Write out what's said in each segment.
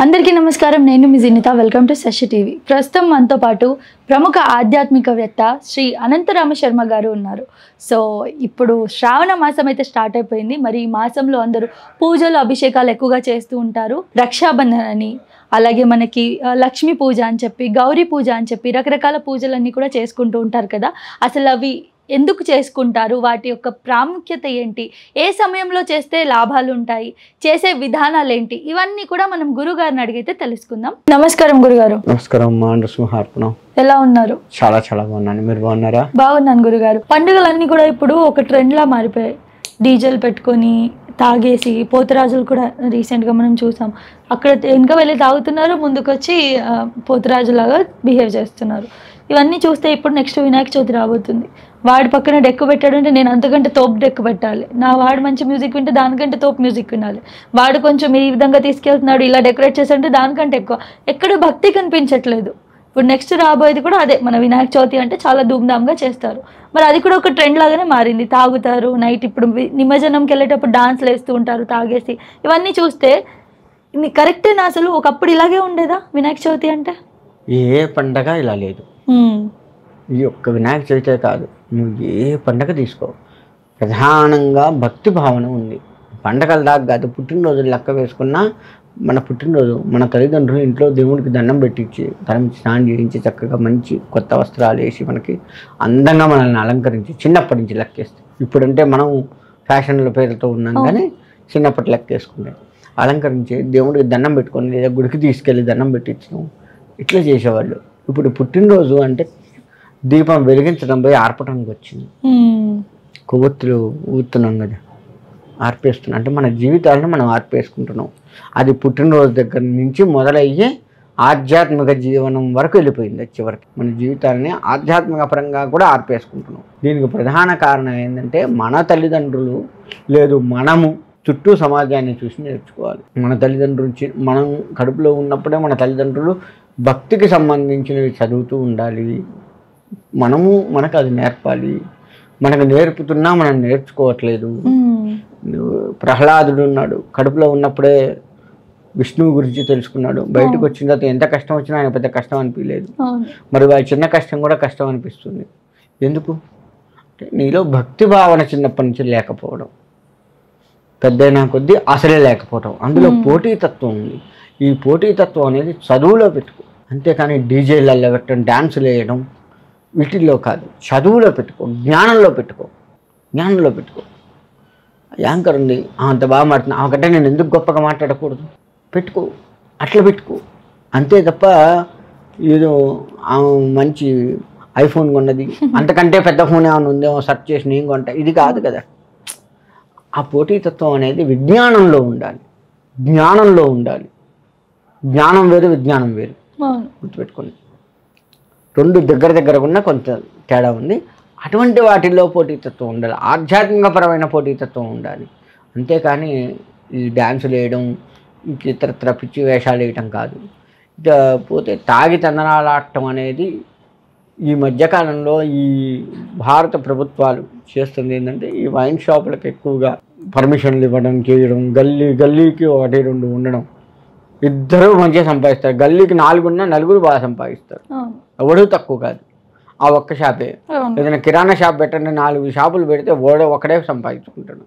అందరికీ నమస్కారం. నేను మీ Jinitha. Welcome to Sasi TV. ప్రస్తుతం మనతో పాటు ప్రముఖ ఆధ్యాత్మికవేత్త శ్రీ అనంతరామ శర్మ గారు ఉన్నారు. సో ఇప్పుడు శ్రావణ మాసం అయితే స్టార్ట్ అయిపోయింది. మరి ఈ మాసంలో అందరూ పూజలు అభిషేకాలు ఎక్కువగా చేస్తూ ఉంటారు. రక్షాబంధన్ అని, అలాగే మనకి లక్ష్మీ పూజ అని చెప్పి, గౌరీ పూజ అని చెప్పి రకరకాల పూజలన్నీ కూడా చేసుకుంటూ ఉంటారు కదా. అసలు అవి ఎందుకు చేసుకుంటారు, వాటి యొక్క ప్రాముఖ్యత ఏంటి, ఏ సమయంలో చేస్తే లాభాలు ఉంటాయి, చేసే విధానాలు ఏంటి, ఇవన్నీ కూడా మనం గురుగారిని అడిగితే తెలుసుకుందాం. నమస్కారం గురుగారు. నమస్కారం అమ్మా. నృసింహార్పణం. ఎలా ఉన్నారు? చాలా చాలా బాగున్నాను. మీరు బాగున్నారా? బాగున్నాను గురుగారు. పండుగలన్నీ కూడా ఇప్పుడు ఒక ట్రెండ్ లా మారిపోయాయి. డీజేలు పెట్టుకొని తాగేసి, పోతురాజులు కూడా రీసెంట్గా మనం చూసాం. అక్కడ వెనుక వెళ్ళి తాగుతున్నారు, ముందుకొచ్చి పోతురాజులాగా బిహేవ్ చేస్తున్నారు. ఇవన్నీ చూస్తే ఇప్పుడు నెక్స్ట్ వినాయక చవితి రాబోతుంది. వాడి పక్కన డెక్కు పెట్టాడు అంటే నేను అంతకంటే తోపు డెక్కు పెట్టాలి. నా వాడు మంచి మ్యూజిక్ వింటే దానికంటే తోపు మ్యూజిక్ వినాలి. వాడు కొంచెం ఈ విధంగా తీసుకెళ్తున్నాడు, ఇలా డెకరేట్ చేశాడంటే దానికంటే ఎక్కువ. ఎక్కడ భక్తి కనిపించట్లేదు. ఇప్పుడు నెక్స్ట్ రాబోయేది కూడా అదే. మన వినాయక చవితి అంటే చాలా ధూమ్ధామ్గా చేస్తారు. మరి అది కూడా ఒక ట్రెండ్ లాగానే మారింది. తాగుతారు నైట్. ఇప్పుడు నిమజ్జనంకి వెళ్ళేటప్పుడు డాన్స్లు వేస్తూ ఉంటారు తాగేసి. ఇవన్నీ చూస్తే కరెక్టేనా? అసలు ఒకప్పుడు ఇలాగే ఉండేదా వినాయక చవితి అంటే? ఏ పండగ ఇలా లేదు. ఈ ఒక్క వినాయక చవితే కాదు, నువ్వు ఏ పండగ తీసుకో, ప్రధానంగా భక్తి భావన ఉంది. పండగల దాకా కాదు, పుట్టినరోజులు లెక్క వేసుకున్నా మన పుట్టినరోజు మన తల్లిదండ్రులు ఇంట్లో దేవుడికి దండం పెట్టించి, తనకి స్నానం చేయించి, చక్కగా మంచి కొత్త వస్త్రాలు వేసి మనకి అందంగా మనల్ని అలంకరించి చిన్నప్పటి నుంచి లెక్కేస్తే. ఇప్పుడంటే మనం ఫ్యాషన్ల పేరుతో ఉన్నాం, కానీ చిన్నప్పటి లెక్కేసుకుంటే అలంకరించి దేవుడికి దండం పెట్టుకొని లేదా గుడికి తీసుకెళ్ళి దండం పెట్టించడం ఇట్లా చేసేవాళ్ళు. ఇప్పుడు పుట్టినరోజు అంటే దీపం వెలిగించడం పోయి ఆర్పటానికి వచ్చింది. కొవ్వొత్తులు ఊతున్నాం కదా, ఆర్పేస్తున్నాం. అంటే మన జీవితాలను మనం ఆర్పేసుకుంటున్నాం. అది పుట్టినరోజు దగ్గర నుంచి మొదలయ్యి ఆధ్యాత్మిక జీవనం వరకు వెళ్ళిపోయింది. చివరికి మన జీవితాలని ఆధ్యాత్మిక పరంగా కూడా ఆర్పేసుకుంటున్నాం. దీనికి ప్రధాన కారణం ఏంటంటే మన తల్లిదండ్రులు లేదు మనము చుట్టూ సమాజాన్ని చూసి నేర్చుకోవాలి. మన తల్లిదండ్రులు మనం కడుపులో ఉన్నప్పుడే మన తల్లిదండ్రులు భక్తికి సంబంధించినవి చదువుతూ ఉండాలి. మనకు అది నేర్పాలి. మనకు నేర్పుతున్నా మనం నేర్చుకోవట్లేదు. ప్రహ్లాదుడు ఉన్నాడు, కడుపులో ఉన్నప్పుడే విష్ణువు గురించి తెలుసుకున్నాడు. బయటకు వచ్చిన తర్వాత ఎంత కష్టం వచ్చినా ఆయన పెద్ద కష్టం అనిపించలేదు. మరి వారి చిన్న కష్టం కూడా కష్టం అనిపిస్తుంది. ఎందుకు అంటే నీలో భక్తి భావన చిన్నప్పటి నుంచి లేకపోవడం, పెద్దయినా కొద్దీ అసలే లేకపోవడం. అందులో పోటీతత్వం ఉంది. ఈ పోటీతత్వం అనేది చదువులో పెట్టుకో, అంతేకాని డీజేలలో పెట్టడం, డ్యాన్సులు వేయడం వీటిల్లో కాదు. చదువులో పెట్టుకో, జ్ఞానంలో పెట్టుకో. యాంకర్ ఉంది, అంత బాగా మాట్లాడుతున్నా, ఆమెకంటే నేను ఎందుకు గొప్పగా మాట్లాడకూడదు, పెట్టుకో, అట్లా పెట్టుకో. అంతే తప్ప ఏదో మంచి ఐఫోన్ కొన్నది, అంతకంటే పెద్ద ఫోన్ ఏమైనా ఉందేమో సెర్చ్ చేసి నేను కొంటా, ఇది కాదు కదా. ఆ పోటీతత్వం అనేది విజ్ఞానంలో ఉండాలి, జ్ఞానంలో ఉండాలి. జ్ఞానం వేరు, విజ్ఞానం వేరు, గుర్తుపెట్టుకోండి. రెండు దగ్గర ఉన్న కొంత తేడా ఉంది. అటువంటి వాటిల్లో పోటీతత్వం ఉండాలి, ఆధ్యాత్మికపరమైన పోటీతత్వం ఉండాలి. అంతేకాని ఈ డ్యాన్సులు వేయడం, ఇతరత్ర పిచ్చి వేషాలు వేయటం కాదు. ఇక పోతే తాగి తందనాలాడటం అనేది ఈ మధ్యకాలంలో ఈ భారత ప్రభుత్వాలు చేస్తుంది ఏంటంటే, ఈ వైన్ షాపులకు ఎక్కువగా పర్మిషన్లు ఇవ్వడం, చేయడం, గల్లీకి 1-2 ఉండడం. ఇద్దరు మంచిగా సంపాదిస్తారు. గల్లీకి 4 ఉన్నా 4 బాగా సంపాదిస్తారు. ఎవడూ తక్కువ కాదు. ఆ ఒక్క షాపే. ఏదైనా కిరాణా షాప్ పెట్టండి, 4 షాపులు పెడితే ఒకడే సంపాదించుకుంటాడు.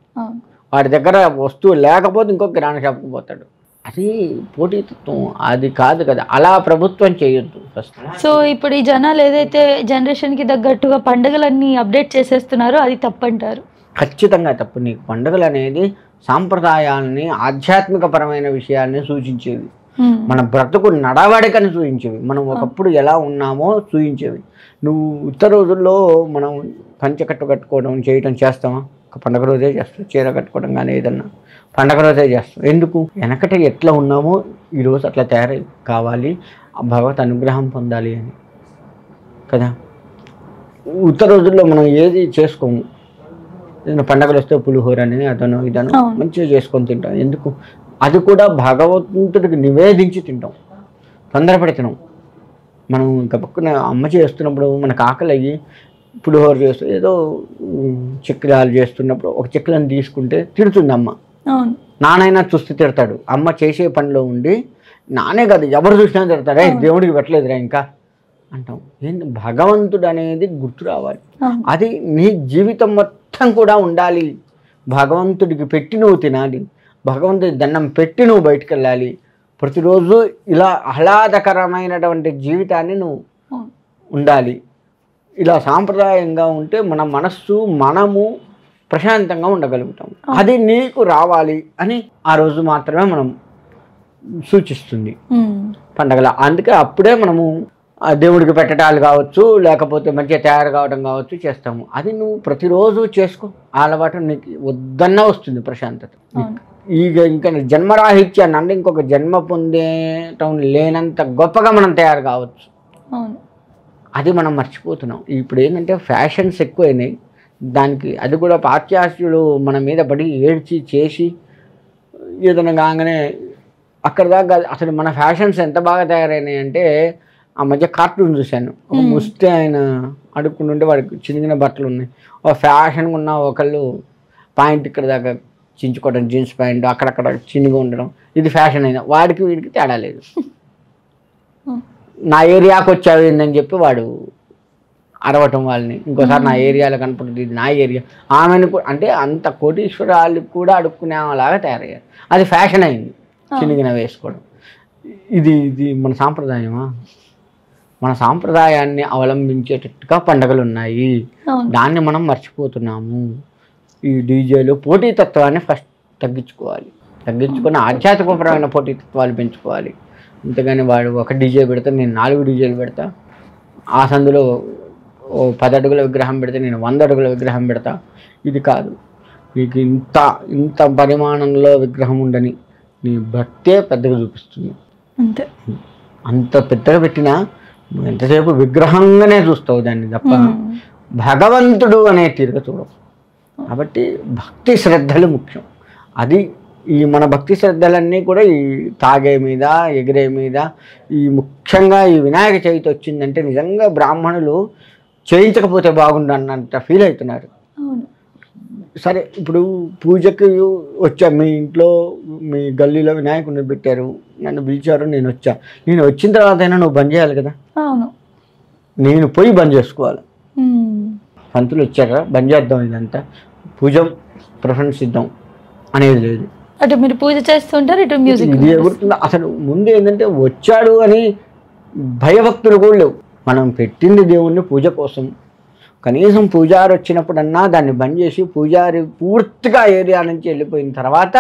వాడి దగ్గర వస్తువు లేకపోతే ఇంకో కిరాణా షాప్కి పోతాడు. అది పోటీతత్వం, అది కాదు కదా. అలా ప్రభుత్వం చేయొద్దు ఫస్ట్. సో ఇప్పుడు ఈ జనాలు ఏదైతే జనరేషన్కి తగ్గట్టుగా పండుగలన్నీ అప్డేట్ చేసేస్తున్నారో అది తప్పంటారు? ఖచ్చితంగా తప్పు. నీకు పండుగలు అనేది సాంప్రదాయాలని, ఆధ్యాత్మికపరమైన విషయాల్ని సూచించేవి. మన బ్రతుకు నడవడికని సూచించేవి. మనం ఒకప్పుడు ఎలా ఉన్నామో సూచించేవి. నువ్వు ఉత్తర రోజుల్లో మనం పంచకట్టు కట్టుకోవడం చేయటం చేస్తామా? ఒక పండగ రోజే చేస్తాం. చీర కట్టుకోవడం కానీ ఏదన్నా పండగ రోజే చేస్తాం. ఎందుకు? వెనకట ఎట్లా ఉన్నామో ఈరోజు అట్లా తయారై కావాలి, భగవత్ అనుగ్రహం పొందాలి అని కదా. ఉత్తర రోజుల్లో మనం ఏది చేసుకోము. ఏదైనా పండగలు వస్తే పులిహోర అని అదనో ఇదనో మంచిగా చేసుకొని తింటాం. ఎందుకు? అది కూడా భగవంతుడికి నివేదించి తింటాం. తొందరపడి తినాం. మనం ఇంకా పక్కన అమ్మ చేస్తున్నప్పుడు మనకు ఆకలి అయ్యి పులిహోర చేస్తూ ఏదో చక్రాలు చేస్తున్నప్పుడు ఒక చక్రాన్ని తీసుకుంటే తిడుతుంది అమ్మ. నానైనా చూస్తూ తిడతాడు. అమ్మ చేసే పనిలో ఉండి నానే కాదు ఎవరు చూసినా తిడతారే దేవుడికి పెట్టలేదురా ఇంకా అంటాం. ఏంటి భగవంతుడు అనేది గుర్తు రావాలి. అది నీ జీవితం మొత్తం కూడా ఉండాలి. భగవంతుడికి పెట్టి నువ్వు తినాలి, భగవంతుడి దండం పెట్టి నువ్వు బయటకు వెళ్ళాలి. ప్రతిరోజు ఇలా ఆహ్లాదకరమైనటువంటి జీవితాన్ని నువ్వు ఉండాలి. ఇలా సాంప్రదాయంగా ఉంటే మన మనస్సు మనము ప్రశాంతంగా ఉండగలుగుతాం. అది నీకు రావాలి అని ఆ రోజు మాత్రమే మనం సూచిస్తుంది పండగల. అందుకే అప్పుడే మనము దేవుడికి పెట్టడాలు కావచ్చు, లేకపోతే మంచిగా తయారు కావడం కావచ్చు చేస్తాము. అది నువ్వు ప్రతిరోజు చేసుకో, అలవాటు నీకు వద్దన్నా వస్తుంది ప్రశాంతత. ఇంకా జన్మరాహిత్యాన్ని అంటే ఇంకొక జన్మ పొందేటం లేనంత గొప్పగా మనం తయారు కావచ్చు. అది మనం మర్చిపోతున్నాం. ఇప్పుడు ఏంటంటే ఫ్యాషన్స్ ఎక్కువైనాయి దానికి. అది కూడా పాశ్చాత్యులు మన మీద పడి ఏడ్చి చేసి ఏదైనా కాగానే అక్కడ దాకా అసలు మన ఫ్యాషన్స్ ఎంత బాగా తయారైనాయి అంటే, ఆ మధ్య కార్టూన్ చూశాను. ఒక ముస్తే ఆయన అడుక్కుని ఉంటే వాడికి చినిగిన బట్టలు ఉన్నాయి. ఒక ఫ్యాషన్గా ఉన్న ఒకళ్ళు పాయింట్ ఇక్కడ దాకా చించుకోవడం, జీన్స్ ప్యాంట్ అక్కడక్కడ చినిగి ఉండడం, ఇది ఫ్యాషన్ అయినా వాడికి వీడికి తేడా లేదు. నా ఏరియాకి వచ్చావు ఏందని చెప్పి వాడు అరవటం వాళ్ళని. ఇంకోసారి నా ఏరియాలో కనపడుతుంది, ఇది నా ఏరియా. ఆమెను అంటే అంత కోటీశ్వరాలకు కూడా అడుక్కునే లాగా తయారయ్యారు. అది ఫ్యాషన్ అయింది చినిగిన వేసుకోవడం. ఇది మన సాంప్రదాయమా? మన సాంప్రదాయాన్ని అవలంబించేటట్టుగా పండుగలు ఉన్నాయి, దాన్ని మనం మర్చిపోతున్నాము. ఈ డీజేలు పోటీతత్వాన్ని ఫస్ట్ తగ్గించుకొని ఆధ్యాత్మికపరమైన పోటీతత్వాలు పెంచుకోవాలి. అంతేగాని వాడు ఒక డీజే పెడితే నేను 4 డీజేలు పెడతా, ఆ సందులో 10 అడుగుల విగ్రహం పెడితే నేను 100 అడుగుల విగ్రహం పెడతా, ఇది కాదు. నీకు ఇంత పరిమాణంలో విగ్రహం ఉండని నీ భక్తే పెద్దగా చూపిస్తుంది. అంత పెద్దగా పెట్టినా నువ్వు ఎంతసేపు విగ్రహంగానే చూస్తావు దాన్ని తప్ప భగవంతుడు అనే తీరుగా చూడవు. కాబట్టి భక్తి శ్రద్ధలు ముఖ్యం. అది ఈ మన భక్తి శ్రద్ధలన్నీ కూడా ఈ తాగే మీద, ఎగిరే మీద, ఈ ముఖ్యంగా ఈ వినాయక చవితి వచ్చిందంటే నిజంగా బ్రాహ్మణులు చేయించకపోతే బాగుండు అన్నంత ఫీల్ అవుతున్నారు. సరే, ఇప్పుడు పూజకి వచ్చా, మీ ఇంట్లో మీ గల్లీలో వినాయకుడిని పెట్టారు, నన్ను పిలిచారు, నేను వచ్చా. నేను వచ్చిన తర్వాత అయినా నువ్వు బంద్ చేయాలి కదా. నేను పోయి బంద్ చేసుకోవాలి. పంతులు వచ్చారా బంద్ చేద్దాం, ఇదంతా పూజ ప్రిఫరెన్స్ ఇద్దాం అనేది లేదు. అటు మీరు పూజ చేస్తుంటారు, ఇటు మ్యూజిక్. ఇది ఎగురుతుంది. అసలు ముందు ఏంటంటే వచ్చాడు అని భయభక్తులు కూడా లేవు. మనం పెట్టింది దేవుణ్ణి పూజ కోసం. కనీసం పూజారి వచ్చినప్పుడన్నా దాన్ని బంద్ చేసి పూజారి పూర్తిగా ఏరియా నుంచి వెళ్ళిపోయిన తర్వాత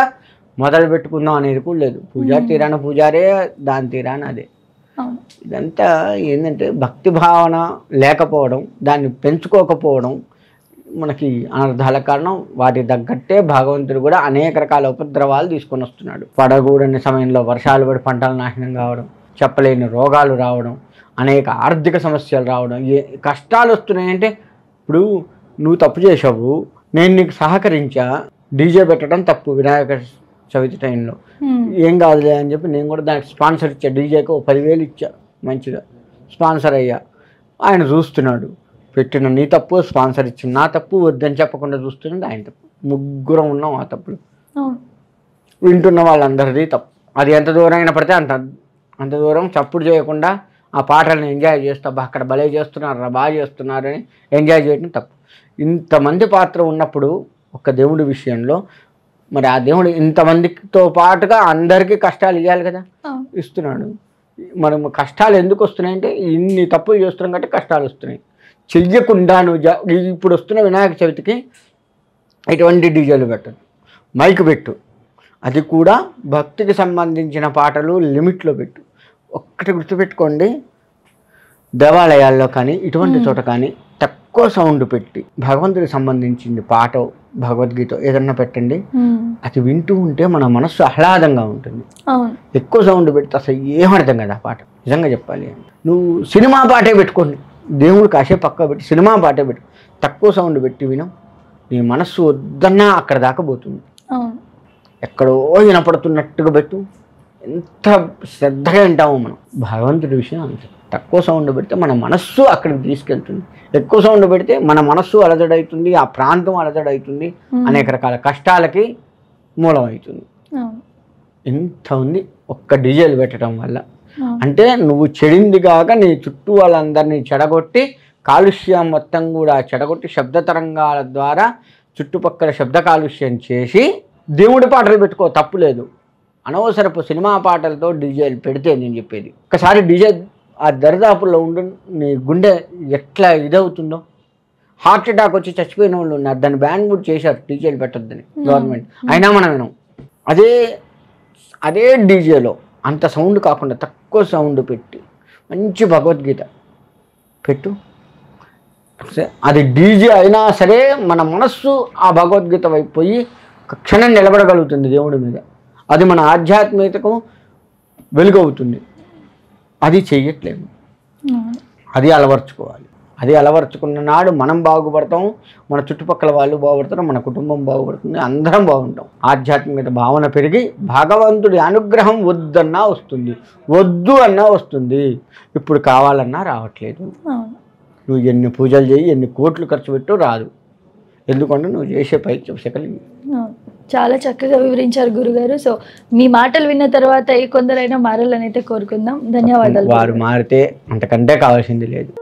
మొదలు పెట్టుకుందాం అనేది కూడా లేదు. పూజారి తీరాన పూజారే, దాని తీరాన అదే. ఇదంతా ఏంటంటే భక్తి భావన లేకపోవడం, దాన్ని పెంచుకోకపోవడం మనకి అనర్థాల కారణం. వాటి తగ్గట్టే భగవంతుడు కూడా అనేక రకాల ఉపద్రవాలు తీసుకొని వస్తున్నాడు. పడకూడని సమయంలో వర్షాలు పడి పంటలు నాశనం కావడం, చెప్పలేని రోగాలు రావడం, అనేక ఆర్థిక సమస్యలు రావడం, కష్టాలు వస్తున్నాయంటే ఇప్పుడు నువ్వు తప్పు చేసావు, నేను నీకు సహకరించా, డీజే పెట్టడం తప్పు వినాయక చవితి టైంలో, ఏం కాదులే అని చెప్పి నేను కూడా దానికి స్పాన్సర్ ఇచ్చా. డీజేకి 10,000 ఇచ్చా, మంచిగా స్పాన్సర్ అయ్యా. ఆయన చూస్తున్నాడు, పెట్టిన నీ తప్పు, స్పాన్సర్ ఇచ్చిన నా తప్పు, వద్దని చెప్పకుండా చూస్తున్నాడు ఆయన తప్పు. ముగ్గురం ఉన్నాం ఆ తప్పులు. వింటున్న వాళ్ళందరిది తప్పు. అది ఎంత దూరం అయినా పడితే అంత దూరం చప్పుడు చేయకుండా ఆ పాటలను ఎంజాయ్ చేస్తా, అక్కడ భలే చేస్తున్నారు, బాగా చేస్తున్నారు అని ఎంజాయ్ చేయడం తప్పు. ఇంతమంది పాత్ర ఉన్నప్పుడు ఒక దేవుడి విషయంలో మరి ఆ దేవుడు ఇంతమందితో పాటుగా అందరికీ కష్టాలు ఇవ్వాలి కదా, ఇస్తున్నాడు. మనం కష్టాలు ఎందుకు వస్తున్నాయంటే ఇన్ని తప్పులు చేస్తున్నాం కాబట్టి కష్టాలు వస్తున్నాయి. చెయ్యకుండా నువ్వు ఇప్పుడు వస్తున్న వినాయక చవితికి ఎటువంటి డీజేలు పెట్టదు, మైక్ పెట్టు, అది కూడా భక్తికి సంబంధించిన పాటలు లిమిట్లో పెట్టు. ఒక్కటి గుర్తుపెట్టుకోండి, దేవాలయాల్లో కానీ ఇటువంటి చోట కానీ తక్కువ సౌండ్ పెట్టి భగవంతుడికి సంబంధించింది పాట, భగవద్గీత ఏదన్నా పెట్టండి. అది వింటూ ఉంటే మన మనస్సు ఆహ్లాదంగా ఉంటుంది. ఎక్కువ సౌండ్ పెడితే అసలు ఏమర్థం కదా పాట. నిజంగా చెప్పాలి, నువ్వు సినిమా పాటే పెట్టుకోండి, దేవుడు కాసేపు పక్క పెట్టి సినిమా పాటే పెట్టు, తక్కువ సౌండ్ పెట్టి వినం, నీ మనస్సు వద్దన్నా అక్కడ దాకా పోతుంది. ఎక్కడో వినపడుతున్నట్టుగా పెట్టు, ఎంత శ్రద్ధగా వింటామో మనం. భగవంతుడి విషయం అంతే, తక్కువ సౌండ్ పెడితే మన మనస్సు అక్కడికి తీసుకెళ్తుంది, ఎక్కువ సౌండ్ పెడితే మన మనస్సు అలజడవుతుంది, ఆ ప్రాంతం అలజడవుతుంది, అనేక రకాల కష్టాలకి మూలం అవుతుంది. ఇంత ఉంది ఒక్క డీజేలు పెట్టడం వల్ల. అవును. అంటే నువ్వు చెడింది కాక నీ చుట్టూ వాళ్ళందరినీ చెడగొట్టి కాలుష్యం మొత్తం కూడా చెడగొట్టి శబ్ద తరంగాల ద్వారా చుట్టుపక్కల శబ్ద కాలుష్యం చేసి దేవుడి పాటలు పెట్టుకో, తప్పు లేదు. అనవసరపు సినిమా పాటలతో డీజేలు పెడితే నేను చెప్పేది, ఒకసారి డీజే ఆ దరిదాపుల్లో ఉండి నీ గుండె ఎట్లా ఇదవుతుందో, హార్ట్ అటాక్ వచ్చి చచ్చిపోయిన వాళ్ళు ఉన్నారు. దాన్ని బ్యాన్ కూడా చేశారు డీజేలు పెట్టొద్దని గవర్నమెంట్, అయినా మనం వినం. అదే డీజేలో అంత సౌండ్ కాకుండా తక్కువ సౌండ్ పెట్టి మంచి భగవద్గీత పెట్టు. అది డీజే అయినా సరే మన మనస్సు ఆ భగవద్గీత వైపు పోయి ఒక క్షణం నిలబడగలుగుతుంది దేవుడి మీద. అది మన ఆధ్యాత్మికతకు వెలుగవుతుంది. అది చెయ్యట్లేము. అది అలవర్చుకోవాలి. అది అలవర్చుకున్న నాడు మనం బాగుపడతాం, మన చుట్టుపక్కల వాళ్ళు బాగుపడతారు, మన కుటుంబం బాగుపడుతుంది, అందరం బాగుంటాం. ఆధ్యాత్మికత భావన పెరిగి భగవంతుడి అనుగ్రహం వద్దన్నా వస్తుంది, వద్దు అన్నా వస్తుంది. ఇప్పుడు కావాలన్నా రావట్లేదు. నువ్వు ఎన్ని పూజలు చేయి, ఎన్ని కోట్లు ఖర్చు పెట్టు రాదు. ఎందుకంటే నువ్వు చేసే పైచలి. చాలా చక్కగా వివరించారు గురుగారు. సో మీ మాటలు విన్న తర్వాత కొందరైనా మారాలని అయితే కోరుకుందాం. ధన్యవాదాలు. వారు మారితే అంతకంటే కావాల్సింది లేదు.